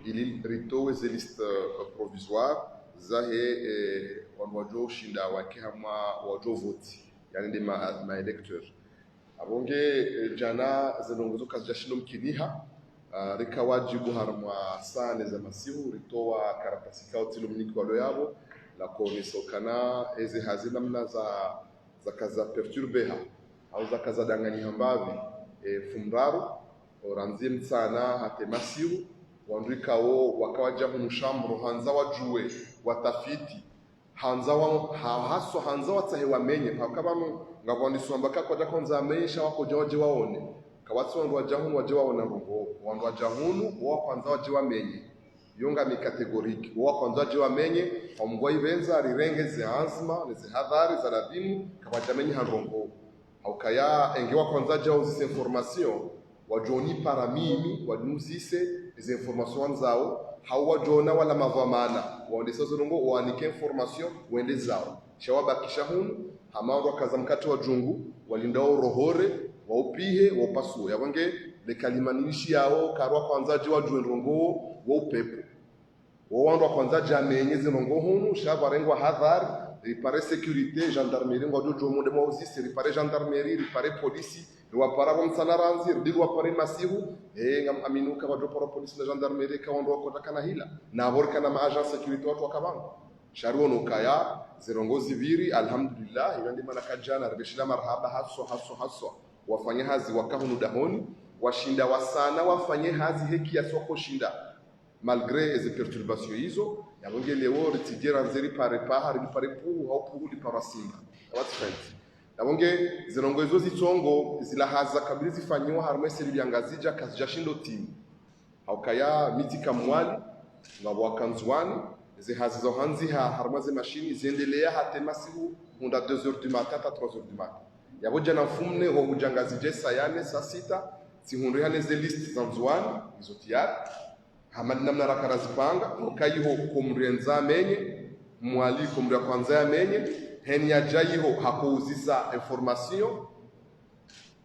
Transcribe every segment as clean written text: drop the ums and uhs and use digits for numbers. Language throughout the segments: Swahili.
ili ritowe ze liste provisoire zahe wanwajo shinda wake hamwa wajo voti yani de ma electeur abonge jana zinongozo kazi jashindo mkiniha rika wajibu harmwa sane za masihu ritowa karatasi kao tilo mniki walo yabo la kooniso kana eze hazina mna za kaza perturbeha au za kaza dangani hambavi fumraru oranzie mtsana hate masihu wandrika wo wakawaja hunushambro hanza wajue watafiti hanza wa haso hanza watahe wamenye pakabano ngabondisomba kakwaja konza amenyesha wako joje waone kawatsi wandu wajahunu waje waona rungo wandu wajahunu wa kwanza waje wamenye yonga mi kategoriki wa kwanza waje wamenye omgwa ibenza rirengeze azma neze hadhari za labimu kawaja menye hanrongo haukaya engewa kwanza jao zise information wajoni para mimi wanuzise izi information zao hawajona wala mavamana waondesa zonongo waanike information wende zao shawabakisha hunu hamaro kaza mkate wa jungu walindao rohore waupihe waupasuo yawange lekalimanishi yao karwa kwanzaji wa juenrongo waupepo wawandu kwanzaji amenyeze rongo hunu shabarengwa hadhari ripare sécurité gendarmerie ngo dojo monde mo aussi ripare gendarmerie ripare police riwapara kwa msanaranzi riwapare masihu ngam aminuka wajo para police na gendarmerie ka wando ko takana hila na borka na agence sécurité watu wakabango sharuono kaya zirongozi viri alhamdulillah yandi mana kajana rebeshila marhaba haso wafanye hazi wakahunu dahoni washinda wasana wafanye hazi heki ya soko shinda malgré les perturbations hizo yabonge leo ritijera nzeri pare pu au pu li parasimba what's friends yabonge zirongo hizo zitongo zilahaza kabili zifanywa harmwe seri byangazija kazijashindo team haukaya miti kamwali ngabo wakanzwani zihazi zo hanzi harmwe ze machine ziendelea hata masihu hunda 2h du matin à 3h du matin yaboja na mfumne ho hujangazije sayane saa 6 sihundu hane ze list zanzwani hizo tayari hamad namna rakarazipanga ukayiho kumrenza menye mwali kumria kwanza menye heni yajayiho hakuuzisa information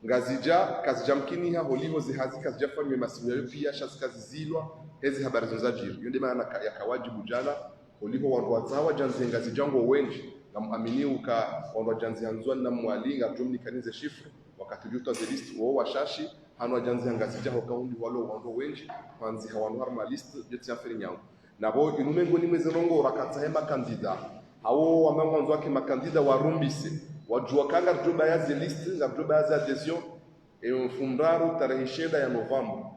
ngazija kazija mkini ha holiho zihazi kazija fanywe masimu yayo pia shasi kazizilwa hezi habari zonzajiri yonde maana yakawajibu jana holiho wandu wazawa janzi ngazija ngo wenji ngamuamini uka wandu janzi hanzwa na mwali ngajumni kanize shifre wakati juta the list wo washashi hano janzi ngazija hokaundi walo wandu wenji kwanzi hawanu harma list jeti aferi nyangu nabo inumengo ni mwezenongo rakatsa hema kandida hawo wamwanzo wake makandida warumbise wajua kanga juba ya zi list za juba ya adhesion mfumraru tarehe 9 ya Novemba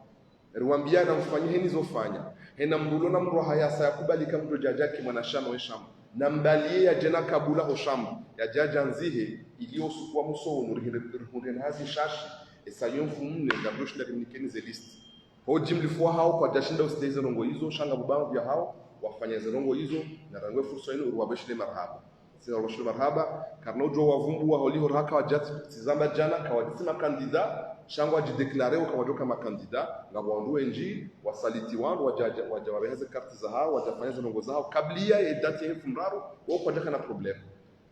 riwambia na mfanye heni zofanya hena mrulo na mro haya sayakubalika mdo jajaki mwanashano weshamba na mbalie ya jena kabula hoshamba ya jaja nzihe iliyo sukwa muso unurihunde hazi shashi esayon fumne da broshla rimnikeni ze list hoji mlifua hao kwa jashinda usiteze rongo hizo shanga bubangu vya hao wafanya rongo hizo na rangwe fursa ino uruwabeshile marhaba sina roshile marhaba karno jo wavumbu wa holiho raka wajati tizamba jana kawadisima kandida shangwa jideklare ukawajoka makandida na wandu enji wasaliti wandu wajawabeheze karti za hao wajafanya rongo zao kablia ya dati ya mfumraru wao kwa jaka na problem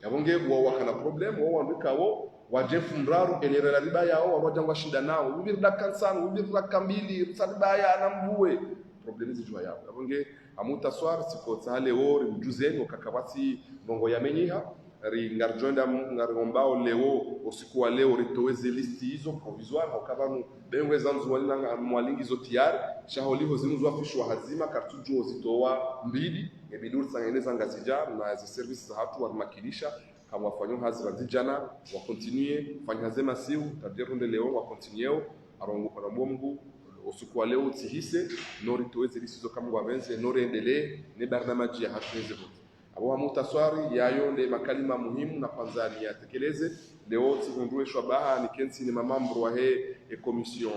yabonge wao wakana problem wao wanduka wao wajefu mraru enyerera riba yao wajangwa shinda nao ubirda kansano ubirda kambili rusadibaya anambuwe problemi jua yao yabonge amuta swar siko tsale wori mjuzeni wakakabati ngongo yamenyiha ri ngarjonda ngarombao leo usiku wa leo ritoweze listi hizo provisoire ukabanu bengwe zanzu walina mwalingi zo tiari shaholiho zinuzwa fishwa hazima kartujo zitoa mbili ebidur sangeneza ngazija na za service za hatu warmakilisha kama wafanyo hazi wanzijana wa continue fanya hazema siu tadirunde leo wa continue arongo mungu usiku wa leo tihise nori toeze lisizo kama wavenze nori endelee ne barnamaji ya hatuweze vote abo mutaswari yayo ne makalima muhimu na kwanza ni yatekeleze leo tihundue shwabaha ni kensi ni mamambro wa he commission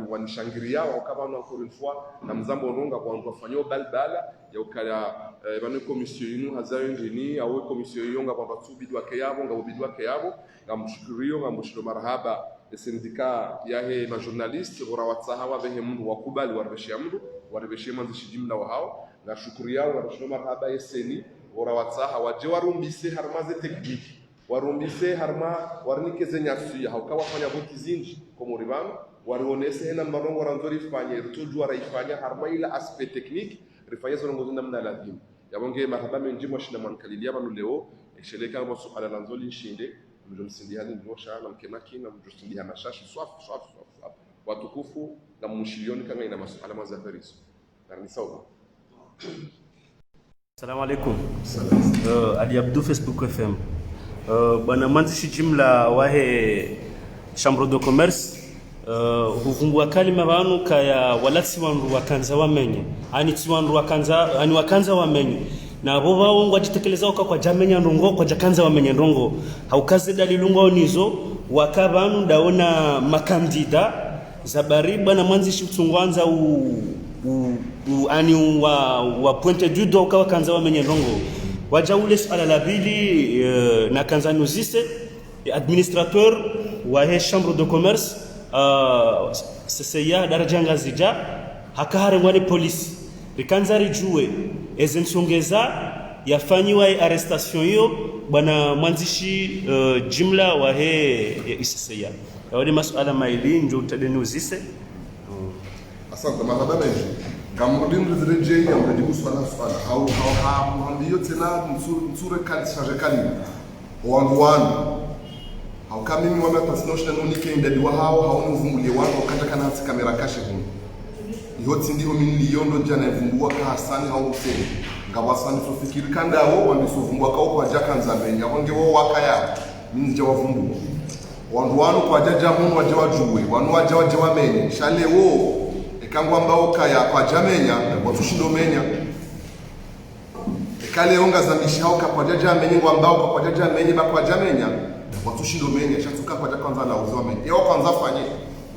wanishangiria wakaba na encore une fois na mzambo nonga kwa wafanyo balbala ya ukala bano commission inu hazayo njini au commission yonga kwa tsubidwa kayabo ngabidwa kayabo ngamshukurio ngamushiro marhaba sindika yahe ma journalist warawatsaha wa behe mundu wakubali warbeshia mundu warbeshia manzishi jimla wa hao na shukuri yao warashino marhaba yeseni warawatsaha waje warumbise harmaze tekniki warumbise harma warnike zenyasuya haukawa fanya voti zinji komoribano warionese hena marongo ranzori fanye tujua raifanya harma ila aspect technique rifanye zongo namna lazima yabonge marhaba njimo shina mwankalilia banu leo sheleka mo suala ranzoli nshinde mjomsindi hadi ndosha na mkemaki na mjosindi mashashi swaf watukufu na mshilioni kama ina masuala mazafariso na ni sawa. Assalamu alaikum. Ali Abdou Facebook FM. Bwana mwanzishi jumla wahe chambre de commerce huvumbua kalima banu kaya walati wandu wakanza wamenye ani tiwandu wakanza ani wakanza wamenye na bo bawo ngwajitekeleza kwa jamenya ndongo kwa jakanza wamenye ndongo haukaze dalilungo nizo wakabanu ndaona makandida zabari bwana mwanzishi utungwanza ani wa pointe du doigt kwa kanza wamenye ndongo wajaule swala la bili na kanza nuzise administrateur wa he chambre de commerce CCA daraja ngazija hakahare ngwane polisi rikanza rijue ezensongeza yafanyiwa arrestation hiyo bwana mwanzishi jumla wa he CCA yawali masuala maili njo utadeni uzise. Asante marhaba menji gamrudin rizreje ya mjibu swala au hambiyo tena msure kali charge kali wangu au kama mimi wame tasinoshna nunike ndadi wa hao mvumbulie wangu wakati kana kamera kashe huko ihoti ndiho mimi liyondo jana ivumbua ka Hasani au Hussein ngabasani sofikiri kanda wao wamisuvumbua kwa jaka nzamenya wange wao wakaya mimi nje wavumbua wandu kwa jaja mungu waje wajuwe wanu waje wamenye shale wo ekangwa mbao kaya kwa jamenya watushindo menya ekale onga zambishao kwa jaja amenye ngwambao kwa jaja amenye kwa jamenya watushindo menya shatuka kwa jaja kwanza na uzo amenye yao kwanza fanye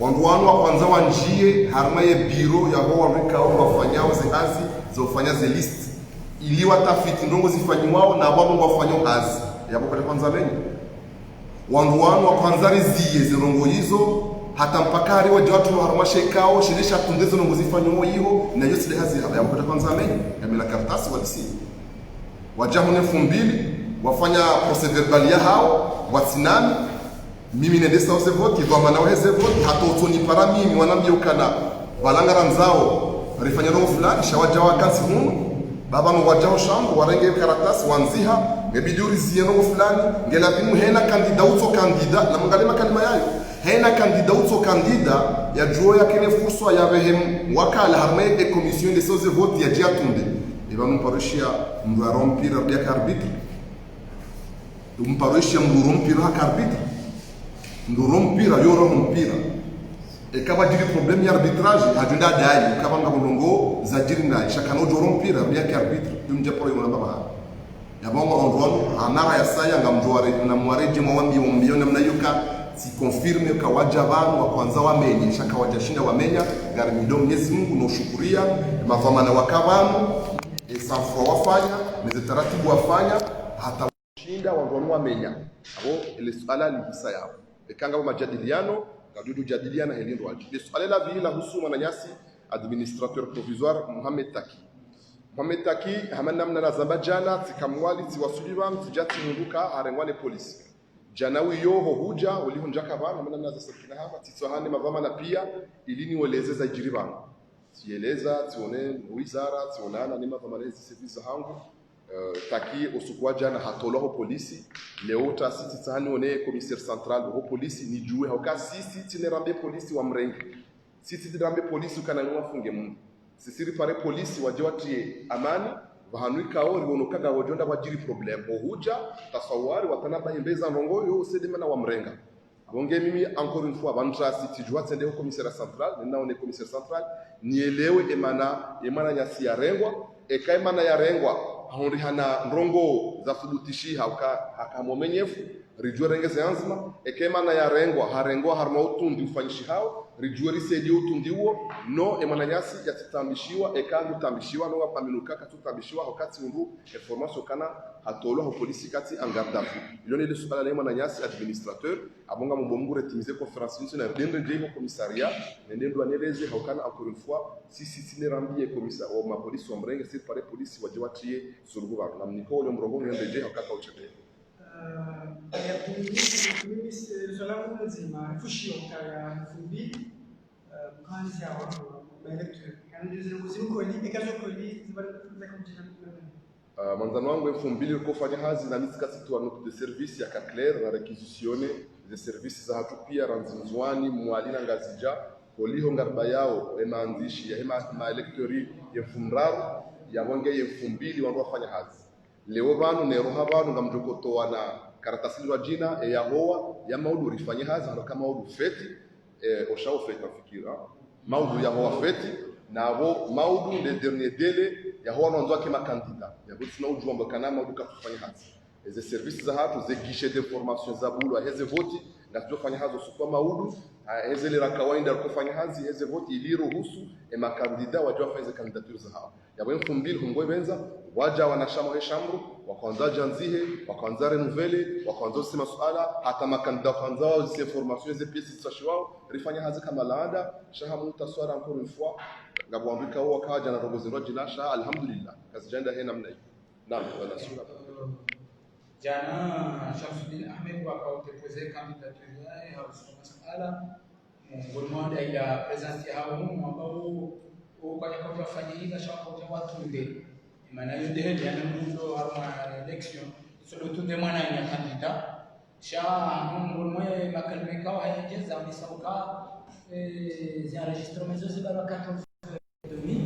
wandu wa kwanza wanjie harma ye biro ya ho wameka wafanyao zehazi za ufanya ze list ili watafiti ndongo zifanywa na wabo wafanyao kazi yabo kwa kwanza amenye wandu wa kwanza rizie zirongo hizo hata mpakari waje watu harmashe kao shirisha tundezo ndongo zifanywa hiyo na hiyo sida hazi yabo kwa kwanza amenye yamela karatasi walisi wajahune 2000 wafanya procedure ya hao wasinami mimi nende sauce vote kwa maana weze vote hata utoni para mimi wanambia ukana balangara nzao rifanya roho fulani shawaja wakansi huno baba no wajao shambo warenge karatasi wanziha ngebidi urizie roho fulani ngela bimu hena kandida uto kandida na mngalema kalima yayo hena kandida uto kandida ya juo ya kene furso ya behem wakala harmay de commission de sauce vote ya jiatunde ibanu parishia mbarompira ya arbitre parishia mburompira haka arbitre ndurompira yoro mpira ekaba diri problem ya arbitrage hajunda dai kaba ngabongo za diri na shakano jorompira ya arbitre dumje pro yona baba ya bongo ondron anara ya saya ngamjware na mwareje mwambi mbiona mnayuka si confirme ka wajabanu wa kwanza wamenye shaka wajashinda wamenya gari midom Mwenyezi Mungu no shukuria mavamana wakabanu esafwa wafanya mezetaratibu wafanya hata shinda wangu wamenya abo ile swala lihisa yao ekanga majadiliano kadudu jadiliana helindo waji le swala la vile la husuma na nyasi administrateur provisoire Mohamed Taki hamana mna na zambajana tikamwali tiwasuliwa mtijati hunduka harengwane polisi jana wiyo huja ulihunjaka bana mna na zasakina hapa titsohane mavama na pia ilini welezeza jiribana tieleza tione wizara tionana ni mavama lezi service hangu Taki osukwa jana hatoloho polisi leo tasiti tsani one commissaire central ho polisi ni juwe hoka sisi tinerambe polisi wa mrenge sisi tinerambe polisi ukana mwafunge mungu sisi ripare polisi waje watie amani vahanuika ori wonokaga wajonda wajiri problem ohuja tasawari watanaba imbeza ndongo yo sedema na wa mrenga bonge mimi encore une fois bantra siti jwa tende ho commissaire central nina one commissaire central nielewe emana nyasi ya rengwa ekaimana ya rengwa haundi hana ndongo za fudutishi haka momenyefu rijue renge seanzima ekemana ya rengwa harma utundi ufanyishi hao rijue risedi utundi uo no emana nyasi yatitambishiwa ekangu tambishiwa no wapaminuka katutambishiwa wakati undu information kana hatolo ho polisi kati angardafu iloni de subala le emana nyasi administrateur abonga mbomure timize conference na dendre nje ho commissariat ndendo anereze haukana encore une fois sisi tinerambie commissariat o ma polisi wa mrenge si pare polisi waje watie surugu ba na mniko yo mrongo ngende nje hakaka uchete mimi swala nzima fushio kaya fundi kazi ya watu maelekeo yani zilikuwa ni kazi kwa ni manzano wangu 2000 uko fanya hazi na miska situa de service ya Kakler na requisitionner de services za hatu pia ranzinzwani mwalina ngazija koliho ngarba yao emaandishi ya maelektori ya fumraru ya wange ya 2000 wandu wafanya hazi leo banu nero habanu ngamjokotoa na karatasi wa jina ya hoa ya maudu rifanye hazi hano kama maudu feti oshao feti nafikira maudu ya hoa feti na abo maudu le dernier délai ya hoa nanzwa kema kandida ya buti na ujua mbakana maudu kafanya hazi eze services za hatu ze guichet d'information za bulu heze voti na tujofanya hazo sukwa maudu heze lera kawaida kufanya hazi heze voti iliruhusu makandida wajua fanya kandidature za hao ya bwen 2000 hungwe benza waja wanashama he shamru wakaanza janzihe wakaanza renuvele wakaanza sema suala hata makandida wakaanza zi information ze pièces zashwao rifanya hazi kama laada shahamu taswara encore une fois ngabwambika wao kaja na rogo zero jinasha alhamdulillah kazi jenda he namna hiyo naam wala sura jana Shamsuddin Ahmed wakautepozea kandidature yake hausoma masala ngolmoda ila presence hao ambao kwa kufanya hivi shamba kwa watu ndio maana yote hili yana muundo wa election sio tu ndio maana ya kandida sha ngolmoe makalme kao hayajeza misauka za enregistrement zote bado 14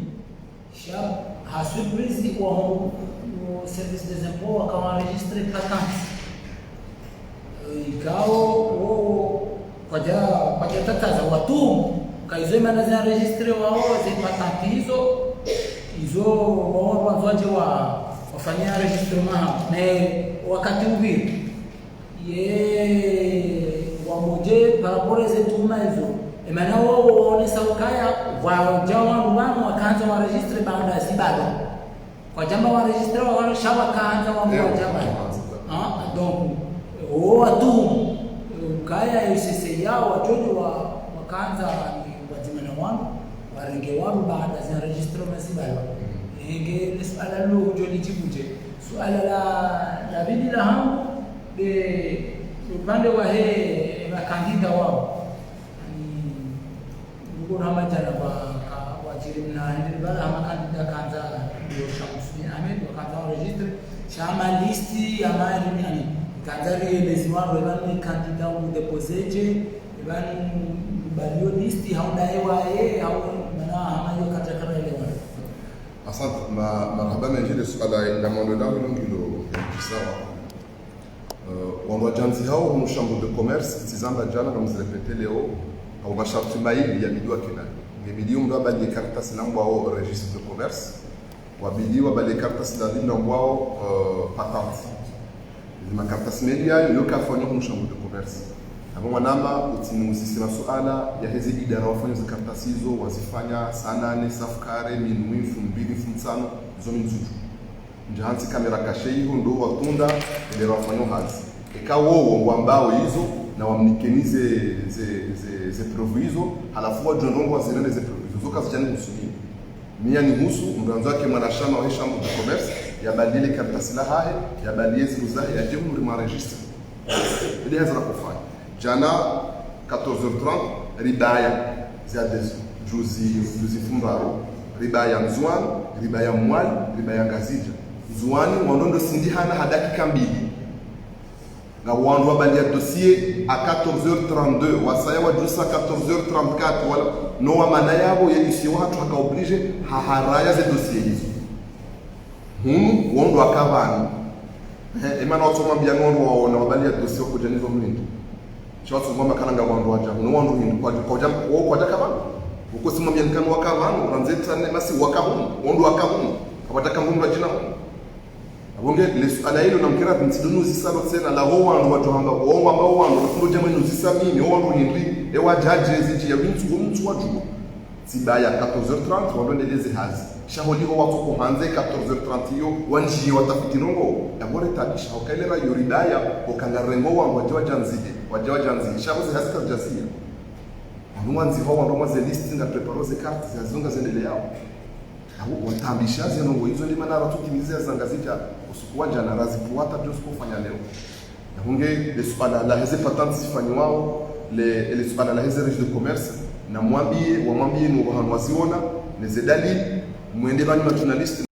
sha ha surprise wa service des impôts wakawaregistre patente ikao kwa tataza watu kaizo maana za registre wao za patente hizo wao wazaje wafanyia registrement na wakati ubiri ye wamoje parapore zetu hizo maana wao waonesa ukaya wajawa rubano wakaanza wa registre baada ya sibado kwa jamba wa registre wa shawa kaanza wa jamba donc watu kaya UCC yao watoto wakaanza wajimana wangu warenge wangu baada ya registre masibalo inge swala lo joli jibuje swala la bidi la hangu de upande wa he makandida wao ni ngona majana ba wajiri na ndio bala makandida kaanza ndio Shamsuddin Ahmed wakaanza registre chama listi ya mali yani kadari leziwaro ebani kandida udeposeje ebani balio listi hauna hewa au mana hamayo katakara ile wale asante marhaba menjile swala ila mondo dawo ngilo sawa wando janzi hao mu chambre de commerce tizamba jana kama zirepete leo au masharti maili ya bidwa kina ngebidi mdo bali karatasi nambo au registre de commerce wabidi bali karatasi la linda mbao patente makaratasi media yokafanywa mu chambre de commerce abo wanamba utinuzi suala ya hezi idara wafanya za karatasi hizo wazifanya sana ne safkare minwi 2005 zo minzuju njanzi kamera kashe hiyo ndo watunda ile wafanya hazi ikawo ambao hizo na wamnikenize ze preuve hizo halafu wajonongo wazirene ze preuve hizo kazijani musuni mia ni husu mranzo wake mwanashama wa chambre de commerce ya badile karatasi la hae ya badile ziruzahe ya jemu rima registre ili haza la kufanya jana 14h30 ribaya za desu juzi fumbaro ribaya mzwani ribaya mwali ribaya ngazija mzwani wandondo sindihana hadakika mbili nga wandu wabalia dossier a 14h32 wasaya wajusa 14h34 wala no wa mana yabo yelisi watu haka oblige haharaya ze dossier hizo wandu akavani emana watoma biangondo waona wabalia dossier ko janizo mlindo chawatu ngoma kana nga wandu waja no wandu hindu kwa jam kwa jakavani uko simamia nkano wakavani ranzeta ne masi wakavani wandu wakavani kabata kangundu jina abonge ala hilo namkira tinsidunuzi salo tena la ho wandu watu hanga wo ambao wandu nafundo jamani nuzisa mimi ho wandu hindi e wajaje ziji ya mtu waju sibaya 14h30 wandondeleze hazi shaholiho watu ko hanze 14h30 yo wanji watafitirongo yabore tabisha okailera yoridaya okangarengo wangu wajawa janzi shabuze hasika jazia wanzi ho wandu mwaze list na preparoze cartes yazonga zendele yao watambisha zenongo hizo ndi manara tukimizia zangazija usukuwaja na razipuata just kufanya leo na hunge le swala la heze patente sifanywa le swala la heze registre de commerce na wamwambie ni wahanu waziona neze dalili mwende bani journalist